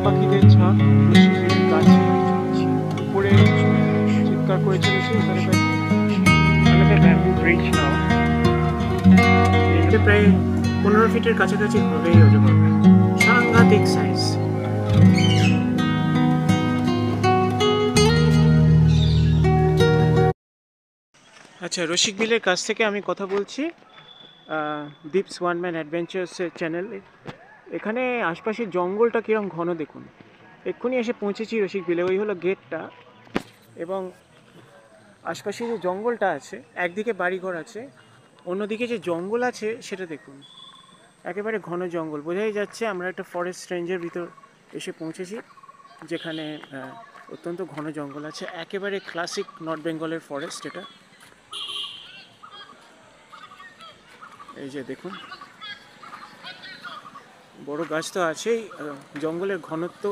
পাখিদের ঝাঁক রসিকবিলের গাছে উপরে চিৎকার করে চলেছে। Another bamboo bridge now. এটা প্রায় 15 ফিটের কাছাকাছি হবে এই ওজন, সাংঘাতিক সাইজ। আচ্ছা, রসিকবিলের কাছ থেকে আমি কথা বলছি দীপস ওয়ান ম্যান অ্যাডভেঞ্চার্সের চ্যানেলে। এখানে আশপাশের জঙ্গলটা কীরকম ঘন দেখুন। এক্ষুনি এসে পৌঁছেছি রসিকবিলে, ওই হলো গেটটা। এবং আশপাশে যে জঙ্গলটা আছে, একদিকে বাড়িঘর আছে, অন্যদিকে যে জঙ্গল আছে সেটা দেখুন, একেবারে ঘন জঙ্গল। বোঝাই যাচ্ছে আমরা একটা ফরেস্ট রেঞ্জের ভিতর এসে পৌঁছেছি, যেখানে অত্যন্ত ঘন জঙ্গল আছে। একেবারে ক্লাসিক নর্থ বেঙ্গলের ফরেস্ট এটা। এই যে দেখুন, বড় গাছ তো আছেই, জঙ্গলের ঘনত্ব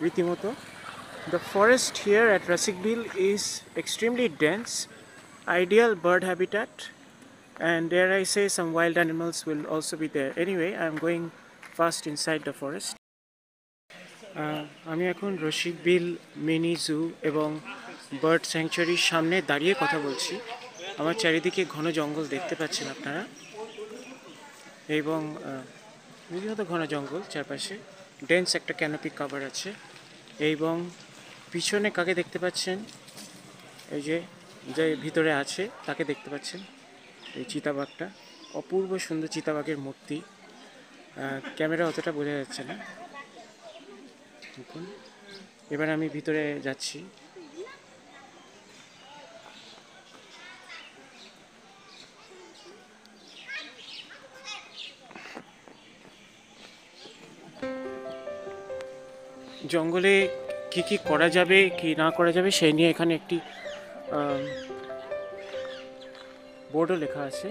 রীতিমতো। The forest here at Rasikbil is extremely dense, ideal bird habitat, and dare I say some wild animals will also be there. Anyway, I am going fast inside the forest. আমি এখন রসিকবিল মিনি জু এবং bird স্যাংচুয়ারির সামনে দাঁড়িয়ে কথা বলছি। আমার চারিদিকে ঘন জঙ্গল দেখতে পাচ্ছেন আপনারা, এবং রীতিমত ঘন জঙ্গল চারপাশে, ডেন্স একটা ক্যানোপি কভার আছে। এবং পিছনে কাকে দেখতে পাচ্ছেন? এই যে যে ভিতরে আছে তাকে দেখতে পাচ্ছেন, এই চিতাবাঘটা, অপূর্ব সুন্দর চিতাবাঘের মূর্তি। ক্যামেরা অতটা বোঝা যাচ্ছে না। দেখুন, এবার আমি ভিতরে যাচ্ছি। জঙ্গলে কি কি করা যাবে কি না করা যাবে সেই নিয়ে এখানে একটি বোর্ডও লেখা আছে।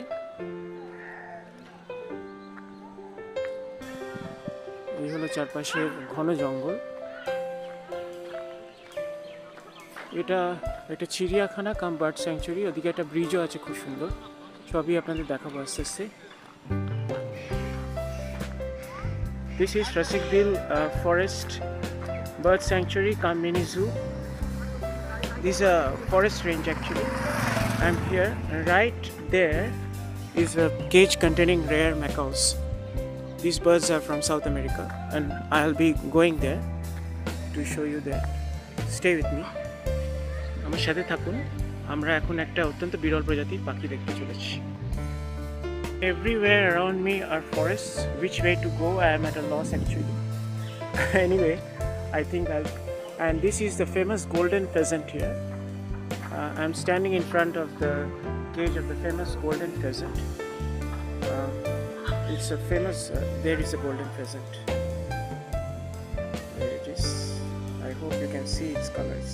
এই হলো চারপাশের ঘন জঙ্গল। এটা একটা চিড়িয়াখানা কাম বার্ড স্যাংচুয়ারি। ওদিকে একটা ব্রিজও আছে খুব সুন্দর, সবই আপনাদের দেখাবো আস্তে আস্তে। This is Rasikbil Forest Bird Sanctuary cum mini zoo. This is a forest range actually. I'm here. Right there is a cage containing rare macaws. These birds are from South America, and I'll be going there to show you that. Stay with me. আমার সাথে থাকুন। আমরা এখন একটা অত্যন্ত বিরল প্রজাতির পাখি দেখতে চলেছি। Everywhere around me are forests. Which way to go? I am at a loss actually. Anyway, I think and this is the famous golden pheasant here. I'm standing in front of the cage of the famous golden pheasant. It's a famous, there is a golden pheasant. There it is. I hope you can see its colors.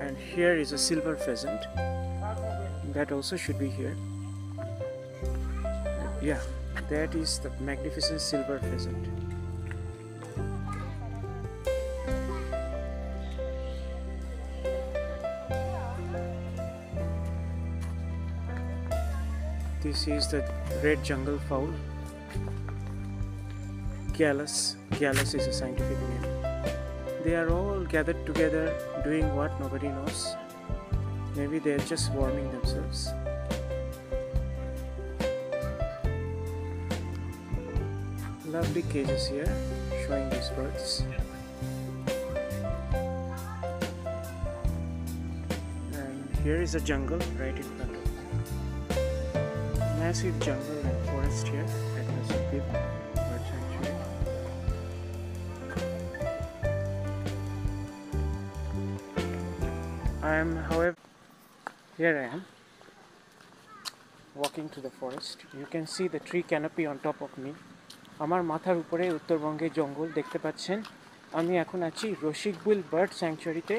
And here is a silver pheasant. That also should be here. Yeah, that is the magnificent silver pheasant. This is the red jungle fowl. Gallus. Gallus is a scientific name. They are all gathered together doing what nobody knows. Maybe they are just warming themselves. Lovely cages here showing these birds. And here is a jungle right in front of me. Massive jungle and forest here at Rasikbil Bird Sanctuary. Here I am walking to the forest. You can see the tree canopy on top of me. আমার মাথার উপরে উত্তরবঙ্গের জঙ্গল দেখতে পাচ্ছেন। আমি এখন আছি রসিকবিল বার্ড স্যাংচুয়ারিতে,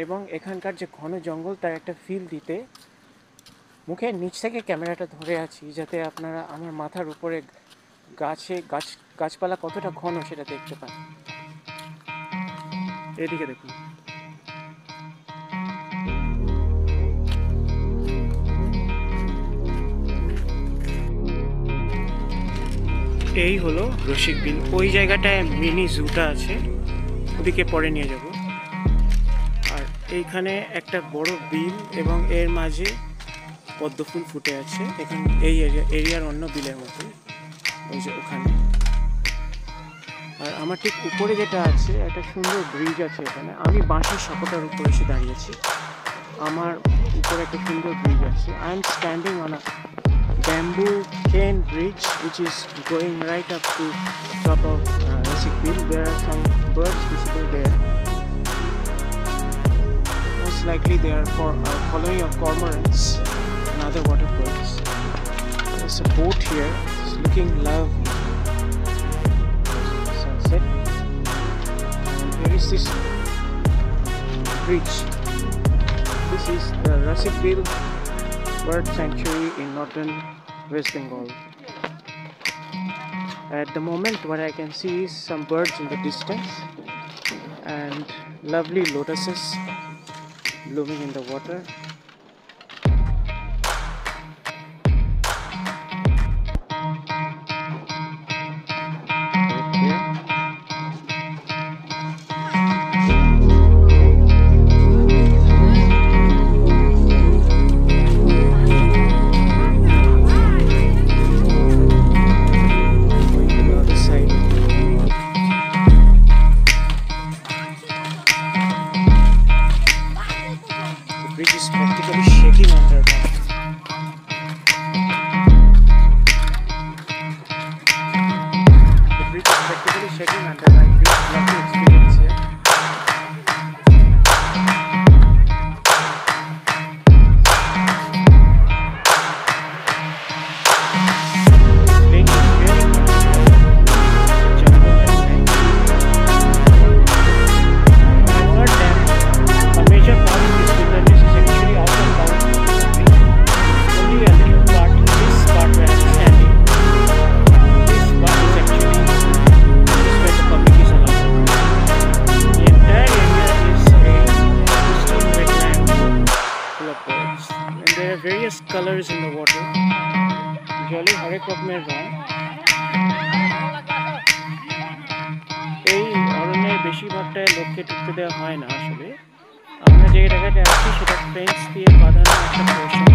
এবং এখানকার যে ঘন জঙ্গল তার একটা ফিল দিতে মুখের নিচ থেকে ক্যামেরাটা ধরে আছি, যাতে আপনারা আমার মাথার উপরে গাছপালা কতটা ঘন সেটা দেখতে পান। এদিকে দেখুন, এই হলো রসিক বিল। ওই জায়গাটায় মিনি জুটা আছে, ওদিকে পরে নিয়ে যাব। আর এইখানে একটা বড় বিল এবং এর মাঝে পদ্ম ফুল ফুটে আছে। এখানে এই এরিয়ার অন্য বিলের মতো, ওই যে ওখানে। আর আমার ঠিক উপরে যেটা আছে একটা সুন্দর ব্রিজ আছে এখানে। আমি বাঁশের সাঁকোটার উপরে এসে দাঁড়িয়েছি। আমার উপরে একটা সুন্দর ব্রিজ আছে। I am standing on a bamboo cane bridge which is going right up to top of Rasik Bill. There are some birds visible there. Most likely they are for a colony of cormorants and other water birds. There's a boat here. It's looking lovely. Sunset. And here is this bridge. This is the Rasik Bill Bird Sanctuary in northern West Bengal. At the moment what I can see is some birds in the distance and lovely lotuses blooming in the water. Bridge is practically shaking under my. The bridge is practically shaking under my feet. Lovely experience here. There are various colors in the water. জলে হরেক রকমের রং। এই অরণ্যের বেশিরভাগটায় লোককে ঢুকতে দেওয়া হয় না আসলে। আমরা যে জায়গাটা আছি সেটা ফেন্স দিয়ে বাঁধানো একটা পোর্শন,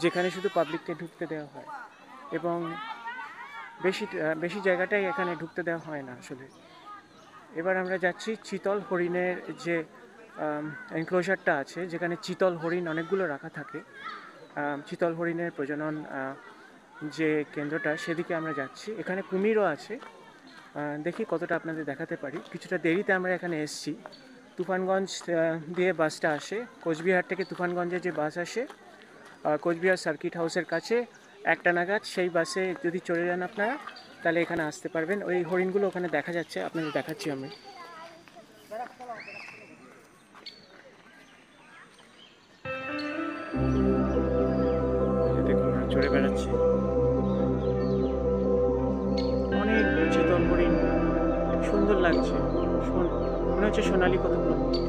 যেখানে শুধু পাবলিককে ঢুকতে দেওয়া হয় এবং বেশি জায়গাটাই এখানে ঢুকতে দেওয়া হয় না আসলে। এবার আমরা যাচ্ছি চিতল হরিণের যে এনক্লোজারটা আছে, যেখানে চিতল হরিণ অনেকগুলো রাখা থাকে। চিতল হরিণের প্রজনন যে কেন্দ্রটা, সেদিকে আমরা যাচ্ছি। এখানে কুমিরও আছে, দেখি কতটা আপনাদের দেখাতে পারি। কিছুটা দেরিতে আমরা এখানে এসেছি। তুফানগঞ্জ দিয়ে বাসটা আসে, কোচবিহার থেকে তুফানগঞ্জে যে বাস আসে কোচবিহার সার্কিট হাউসের কাছে 1টা নাগাদ, সেই বাসে যদি চলে যান আপনারা তাহলে এখানে আসতে পারবেন। ওই হরিণগুলো ওখানে দেখা যাচ্ছে, আপনাদের দেখাচ্ছি আমি। চড়ে বেড়াচ্ছে অনেক চিতল হরিণ, সুন্দর লাগছে। মনে হচ্ছে সোনালি কতগুলো মূর্তি,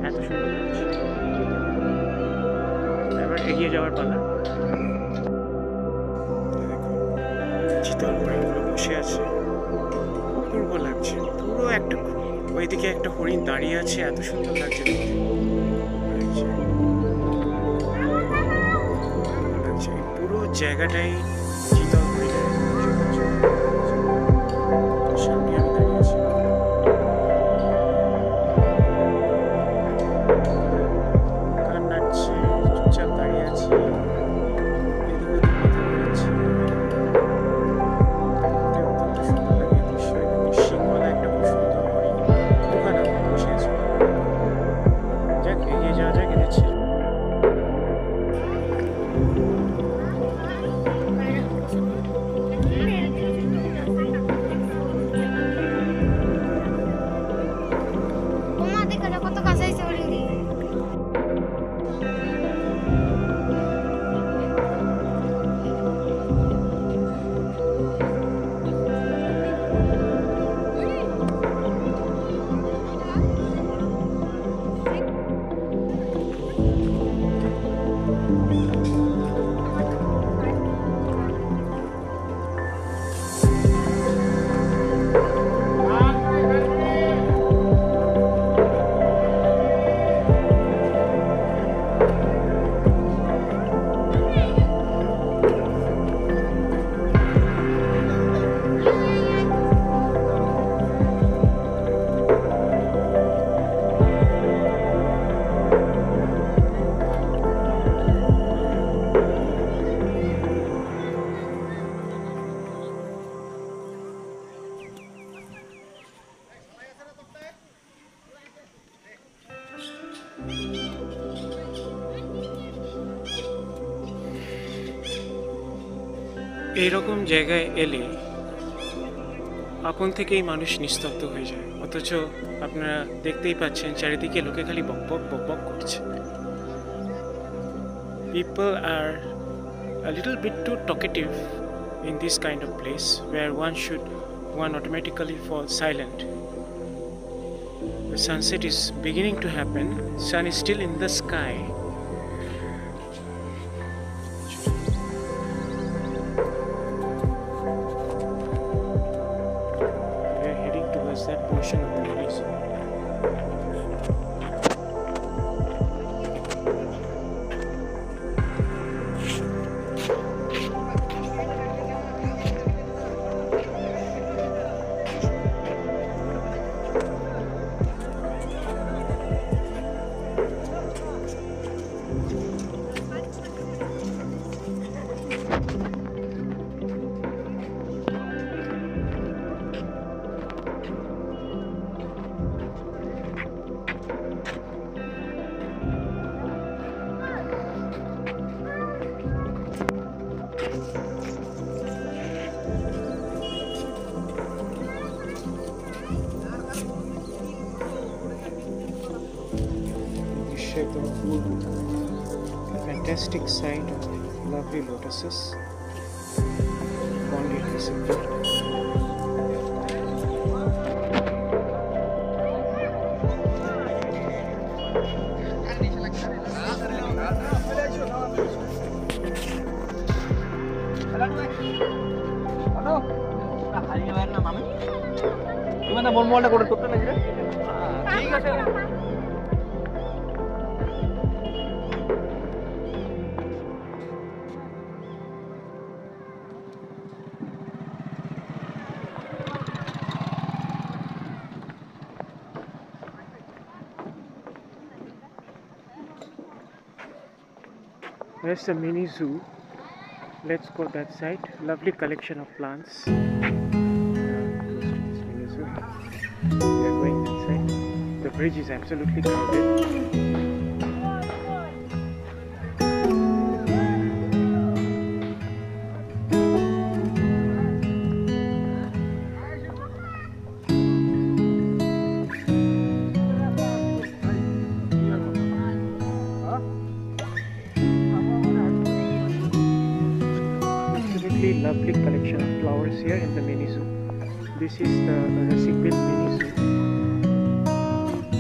এত সুন্দর লাগছে। এবার এগিয়ে যাওয়ার পালা। চিতল হরিণগুলো বসে আছে, অপূর্ব লাগছে। পুরো একটা ওইদিকে একটা হরিণ দাঁড়িয়ে আছে, এত সুন্দর লাগছে। পুরো জায়গাটাই চিতল হরিণের সামনে আমি দাঁড়িয়ে আছি। গান নাচছে, চুপচাপ দাঁড়িয়ে আছি, এদিক ওদিক কথা বলছি। অত্যন্ত সুন্দর লাগে দৃশ্য। সিংহলা একটা খুব সুন্দর হরিণ দোকানে বসে আছে। যাক, এগিয়ে যাওয়া যাক এদের ছেড়ে। এইরকম জায়গায় এলে আপন থেকেই মানুষ নিস্তব্ধ হয়ে যায়, অথচ আপনারা দেখতেই পাচ্ছেন চারিদিকে লোকে খালি বকবক বকবক করছে। People are a little bit too talkative in this kind of place where one automatically fall silent. The sunset is beginning to happen. Sun is still in the sky. We are heading towards that portion of the place. A fantastic sight of lovely lotuses. Pond is There's the mini zoo. Let's go that side. Lovely collection of plants. Mini zoo. We are going that side. The bridge is absolutely crowded. Lovely collection of flowers here in the mini zoo. This is the Rasikbil mini zoo.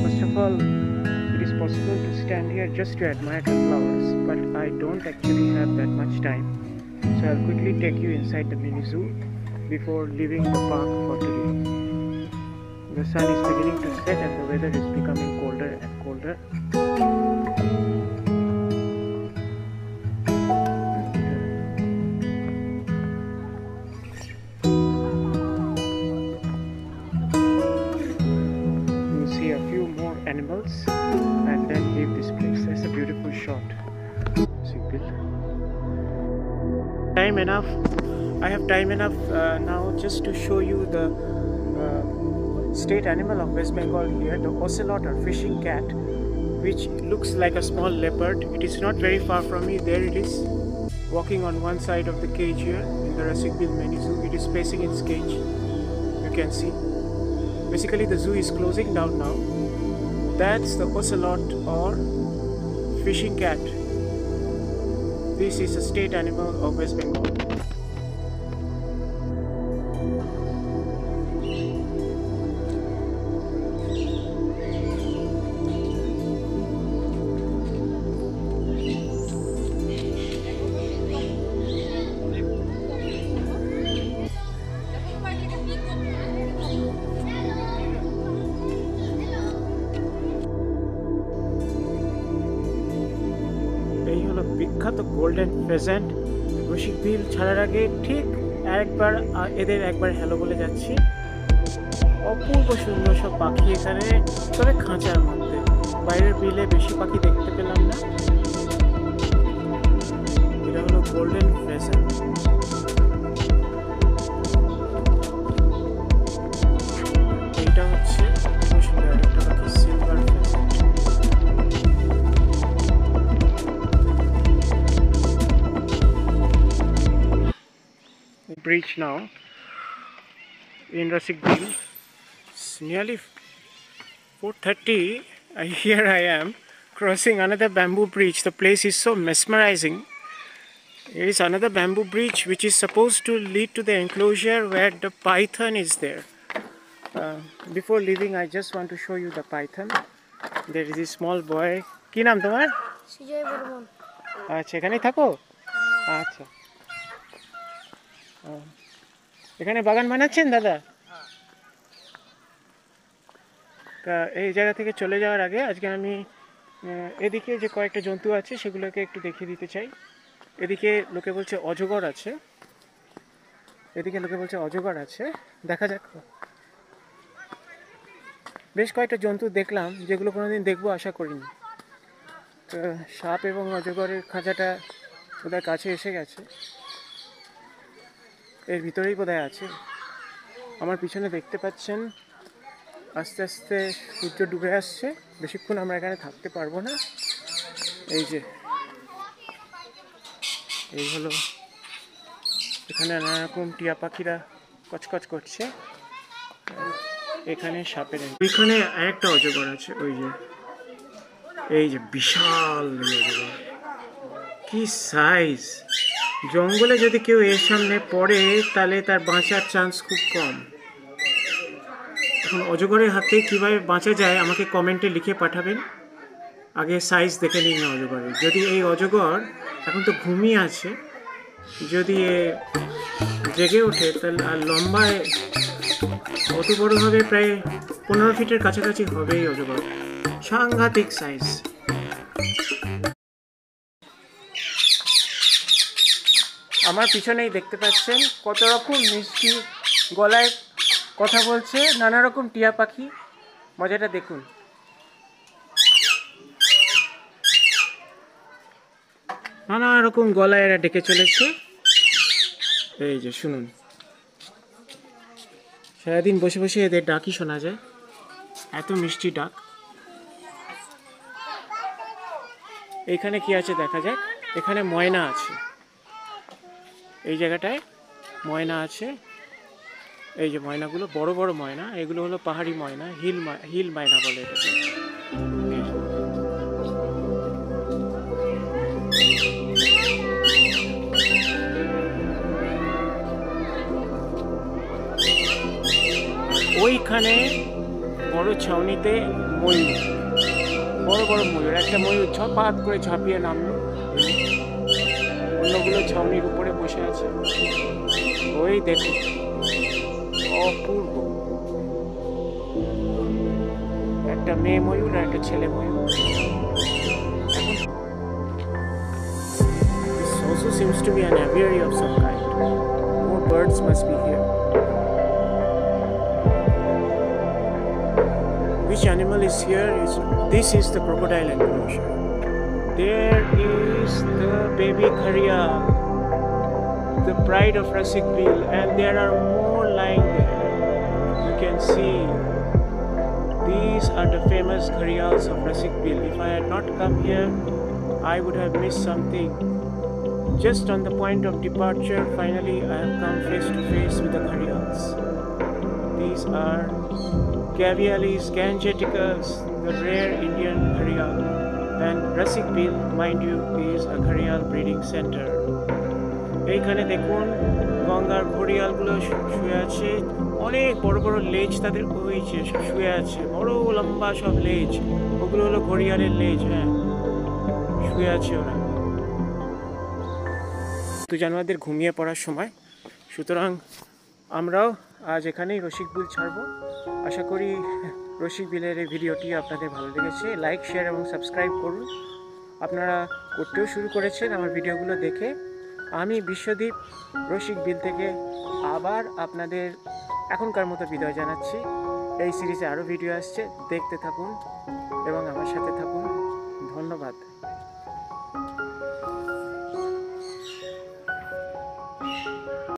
First of all, it is possible to stand here just to admire the flowers, but I don't actually have that much time, so I'll quickly take you inside the mini zoo before leaving the park for today. The sun is beginning to set and the weather is becoming colder and colder. Animals and then leave this place. That's a beautiful shot. Time enough. I have time enough now just to show you the state animal of West Bengal here, the ocelot or fishing cat, which looks like a small leopard. It is not very far from me. There it is, walking on one side of the cage here in the Rasikbil mini zoo. It is spacing its cage. You can see. Basically, the zoo is closing down now. That's the ocelot or fishing cat. This is a state animal of West Bengal. বিখ্যাত golden ফেজেন্ট। Rasikbil ছাড়ার আগে ঠিক এদের একবার hello বলে যাচ্ছি। অপূর্ব সুন্দর সব পাখি এখানে, তবে খাঁচার মধ্যে। বাইরের বিলে বেশি পাখি দেখতে পেলাম না। এটা হলো গোল্ডেন ফেজেন্ট। এইটা হচ্ছে সুন্দর একটা পাখি, silver ফেজেন্ট। bridge now in Rasik Bill. It's nearly 4:30. Here I am crossing another bamboo bridge. The place is so mesmerizing. There is another bamboo bridge which is supposed to lead to the enclosure where the python is there. Before leaving, I just want to show you the python. There is a small boy. কি নাম তোমার? সুজয় বর্মন। আচ্ছা, এখানেই থাকো? আচ্ছা, এখানে বাগান বানাচ্ছেন দাদা? তা এই জায়গা থেকে চলে যাওয়ার আগে আজকে আমি এদিকে যে কয়েকটা জন্তু আছে সেগুলোকে একটু দেখিয়ে দিতে চাই। এদিকে লোকে বলছে অজগর আছে, দেখা যাক। বেশ কয়েকটা জন্তু দেখলাম যেগুলো কোনোদিন দেখবো আশা করিনি। তো সাপ এবং অজগরের খাঁচাটা বোধহয় কাছে এসে গেছে, এর ভিতরেই বোধহয় আছে। আমার পিছনে দেখতে পাচ্ছেন আস্তে আস্তে সূর্য ডুবে আসছে, বেশিক্ষণ আমরা এখানে থাকতে পারবো না। এই হলো, এখানে নানা রকম টিয়া পাখিরা কচকচ করছে। এখানে সাপের, এখানে আরেকটা অজগর আছে, এই যে বিশাল অজগর, কি সাইজ! জঙ্গলে যদি কেউ এর সামনে পড়ে তাহলে তার বাঁচার চান্স খুব কম। এখন অজগরের হাতে কিভাবে বাঁচা যায় আমাকে কমেন্টে লিখে পাঠাবেন। আগে সাইজ দেখে নিন না অজগরের। যদি এই অজগর এখন তো ঘুমিয়ে আছে, যদি জেগে ওঠে তাহলে আর লম্বায় অত বড় হবে, প্রায় 15 ফিটের কাছাকাছি হবে এই অজগর। সাংঘাতিক সাইজ। আমার পিছনেই দেখতে পাচ্ছেন কত রকম মিষ্টি গলায় কথা বলছে নানা রকম টিয়া পাখি। মজাটা দেখুন। নানা রকম গলায় এরা ডেকে চলেছে। এই যে শুনুন, সারাদিন বসে বসে এদের ডাকই শোনা যায়, এত মিষ্টি ডাক। এইখানে কি আছে দেখা যাক। এখানে ময়না আছে, এই জায়গাটায় ময়না আছে। এই যে ময়নাগুলো, বড় বড় ময়না, এগুলো হলো পাহাড়ি ময়না, হিল ময়না বলে এটাকে। ওইখানে বড় ছাউনিতে ময়ূর, বড় বড় ময়ূর। একটা ময়ূর ছপাত করে ঝাঁপিয়ে নামলো, অন্যগুলো ছাউনির উপরে বসে আছে। ওই দেখুন, অপূর্ব। একটা মেয়ে ময়ূর আর একটা ছেলে ময়ূর। This also seems to be an aviary of some kind. More birds must be here. Which animal is here? This is the crocodile enclosure. There is the baby gharial, the pride of Rasik Bill, and there are more lying there. You can see these are the famous gharials of Rasik Bill. If I had not come here, I would have missed something. Just on the point of departure, finally I have come face to face with the gharials. These are Gavialis gangeticus, the rare Indian gharial. And Rasik Bill, mind you, is a gharial breeding center. এইখানে দেখুন গঙ্গার ঘড়িয়ালগুলো শুয়ে আছে, অনেক বড় বড় লেজ তাদের, ওই যে শুয়ে আছে, বড় লম্বা সব লেজ, ওগুলো হলো ঘড়িয়ালের লেজ। হ্যাঁ, শুয়ে আছে ওরা। তো জানোয়ারদের ঘুমিয়ে পড়ার সময়, সুতরাং আমরাও আজ এখানেই রসিক বিল ছাড়বো। আশা করি রসিক বিলের এই ভিডিওটি আপনাদের ভালো লেগেছে। লাইক, শেয়ার এবং সাবস্ক্রাইব করুন। আপনারা করতেও শুরু করেছেন আমার ভিডিওগুলো দেখে। আমি বিশ্বদীপ রসিক বিল থেকে আবার আপনাদের এখনকার মতো বিদায় জানাচ্ছি। এই সিরিজে আরও ভিডিও আসছে, দেখতে থাকুন এবং আমার সাথে থাকুন। ধন্যবাদ।